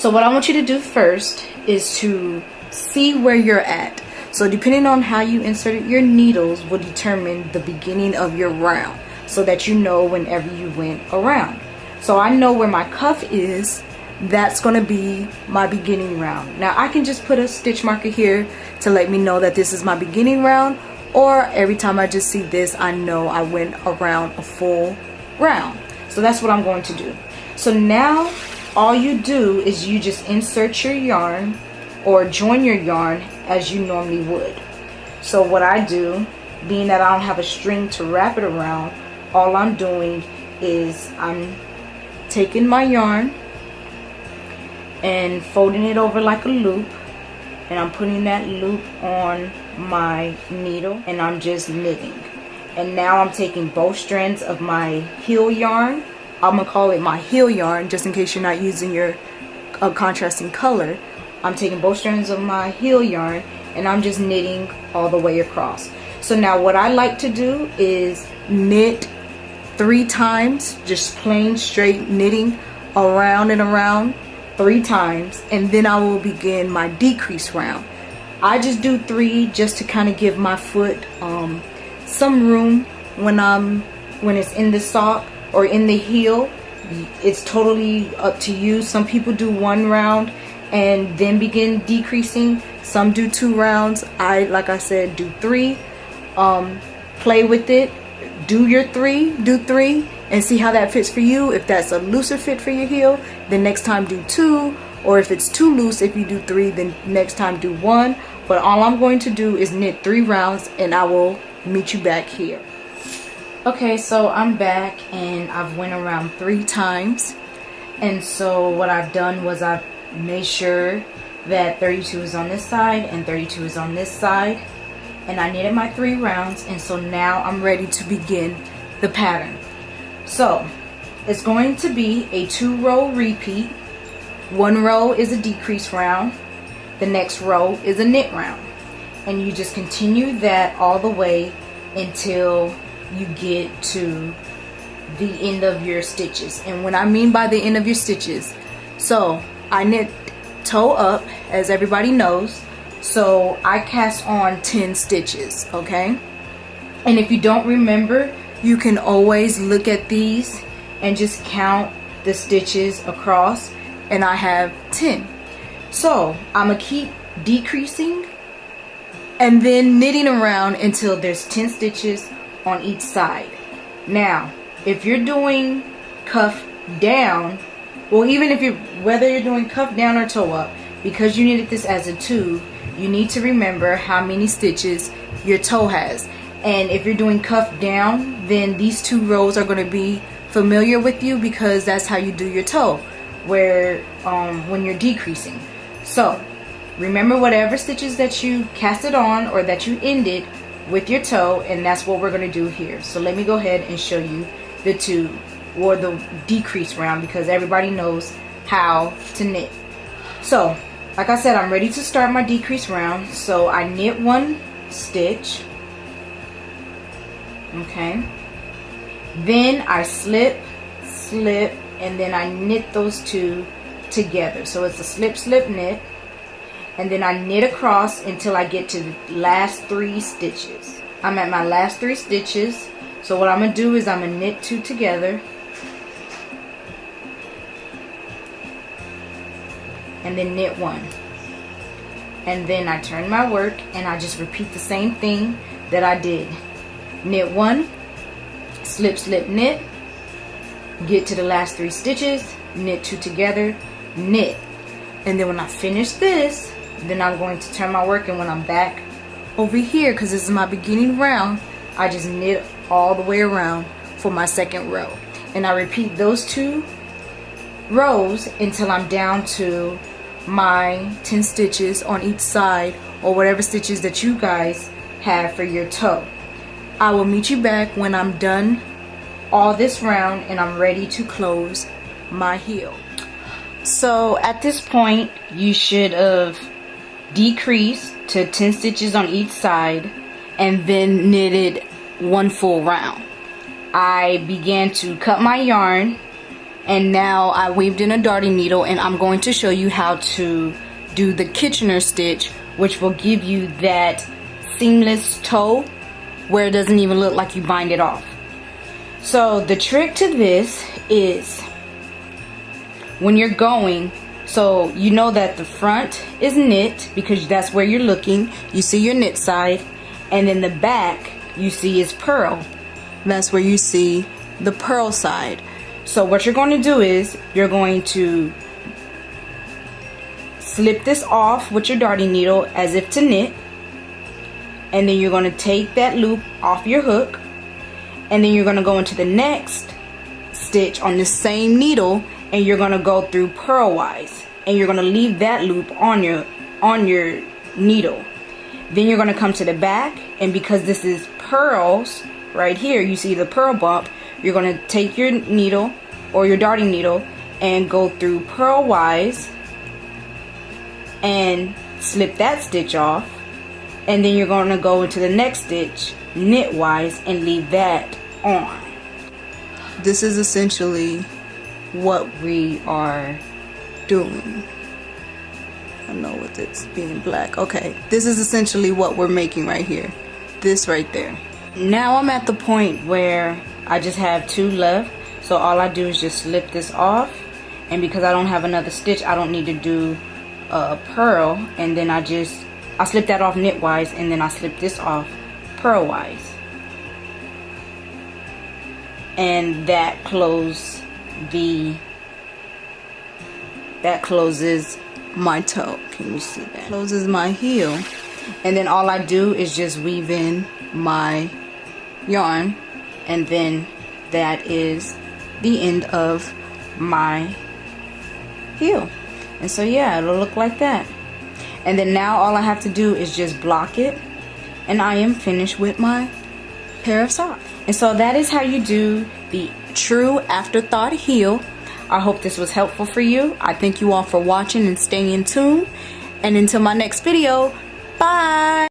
So what I want you to do first is to see where you're at. So depending on how you inserted your needles will determine the beginning of your round, so that you know whenever you went around. So I know where my cuff is. That's going to be my beginning round. Now I can just put a stitch marker here to let me know that this is my beginning round, or every time I just see this, I know I went around a full round. So that's what I'm going to do. So now all you do is you just insert your yarn or join your yarn as you normally would. So what I do, being that I don't have a string to wrap it around, all I'm doing is I'm taking my yarn and folding it over like a loop, and I'm putting that loop on my needle and I'm just knitting. And now I'm taking both strands of my heel yarn. I'm gonna call it my heel yarn just in case you're not using your contrasting color. I'm taking both strands of my heel yarn and I'm just knitting all the way across. So now what I like to do is knit 3 times, just plain straight knitting around and around 3 times, and then I will begin my decrease round. I just do 3 just to kind of give my foot some room when it's in the sock or in the heel. It's totally up to you. Some people do 1 round and then begin decreasing. Some do 2 rounds. Like I said, do 3. Play with it. Do your 3, do 3 and see how that fits for you. If that's a looser fit for your heel, then next time do 2, or if it's too loose, if you do 3, then next time do 1. But all I'm going to do is knit 3 rounds and I will meet you back here. Okay, so I'm back and I've went around 3 times, and so what I've done was I've made sure that 32 is on this side and 32 is on this side, and I knitted my 3 rounds, and so now I'm ready to begin the pattern. So it's going to be a 2-row repeat. 1 row is a decrease round, the next row is a knit round, and you just continue that all the way until you get to the end of your stitches. And what I mean by the end of your stitches, so I knit toe up, as everybody knows, so I cast on 10 stitches, okay? And if you don't remember, you can always look at these and just count the stitches across, and I have 10. So I'm gonna keep decreasing and then knitting around until there's 10 stitches on each side. Now if you're doing cuff down, well, even if whether you're doing cuff down or toe up, because you knitted this as a 2, you need to remember how many stitches your toe has. And if you're doing cuff down, then these 2 rows are going to be familiar with you, because that's how you do your toe, where when you're decreasing. So remember whatever stitches that you casted on or that you ended with your toe, and that's what we're going to do here. So let me go ahead and show you the 2 or the decrease round, because everybody knows how to knit. So like I said, I'm ready to start my decrease round. So I knit 1 stitch, okay, then I slip, and then I knit those 2 together. So it's a slip, slip, knit, and then I knit across until I get to the last 3 stitches. I'm at my last 3 stitches. So what I'm going to do is I'm going to knit 2 together, and then knit 1, and then I turn my work and I just repeat the same thing that I did. Knit 1, slip, slip, knit, get to the last 3 stitches, knit 2 together, knit, and then when I finish this, then I'm going to turn my work, and when I'm back over here, because this is my beginning round, I just knit all the way around for my second row, and I repeat those 2 rows until I'm down to my 10 stitches on each side, or whatever stitches that you guys have for your toe. I will meet you back when I'm done all this round and I'm ready to close my heel. So at this point you should have decreased to 10 stitches on each side and then knitted 1 full round. I began to cut my yarn And now I weaved in a darting needle, and I'm going to show you how to do the Kitchener stitch, which will give you that seamless toe where it doesn't even look like you bind it off. So the trick to this is when you're going, so you know that the front is knit because that's where you're looking. You see your knit side, and then the back you see is purl. That's where you see the purl side. So what you're going to do is you're going to slip this off with your darting needle as if to knit, and then you're going to take that loop off your hook, and then you're going to go into the next stitch on the same needle, and you're going to go through purlwise, and you're going to leave that loop on your needle. Then you're going to come to the back, and because this is purls right here, you see the purl bump, you're going to take your needle or your darting needle and go through purlwise and slip that stitch off, and then you're going to go into the next stitch knitwise and leave that on. This is essentially what we are doing. I know with it's being black. Okay, this is essentially what we're making right here. This right there. Now I'm at the point where I just have 2 left, so all I do is just slip this off, and because I don't have another stitch, I don't need to do a purl, and then I slip that off knitwise, and then I slip this off purlwise, and that closes my toe. Can you see that? Closes my heel, and then all I do is just weave in my yarn, and then that is the end of my heel. And so yeah, it'll look like that. And then now all I have to do is just block it, and I am finished with my pair of socks. And so that is how you do the true Afterthought heel. I hope this was helpful for you. I thank you all for watching and staying in tune. And until my next video, bye!